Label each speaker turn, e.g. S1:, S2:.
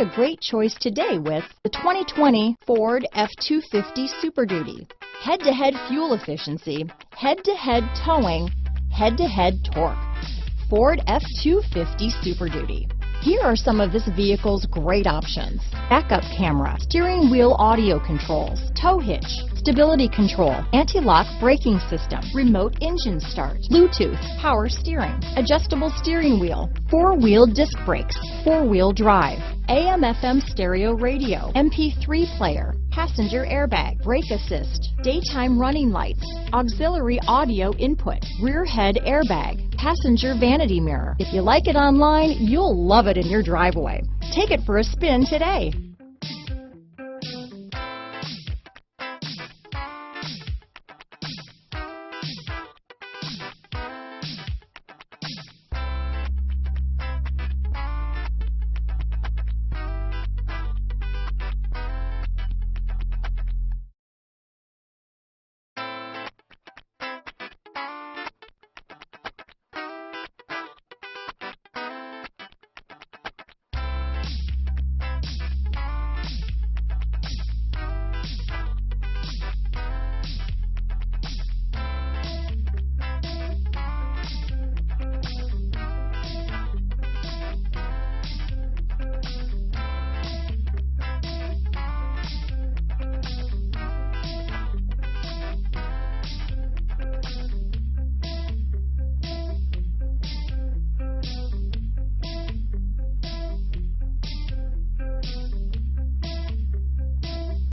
S1: a great choice today with the 2020 Ford F-250 Super Duty. Head-to-head fuel efficiency, head-to-head towing, head-to-head torque. Ford F-250 Super Duty. Here are some of this vehicle's great options: backup camera, steering wheel audio controls, tow hitch, stability control, anti-lock braking system, remote engine start, Bluetooth, power steering, adjustable steering wheel, four-wheel disc brakes, four-wheel drive, AM/FM stereo radio, MP3 player, passenger airbag, brake assist, daytime running lights, auxiliary audio input, rear head airbag, passenger vanity mirror. If you like it online, you'll love it in your driveway. Take it for a spin today.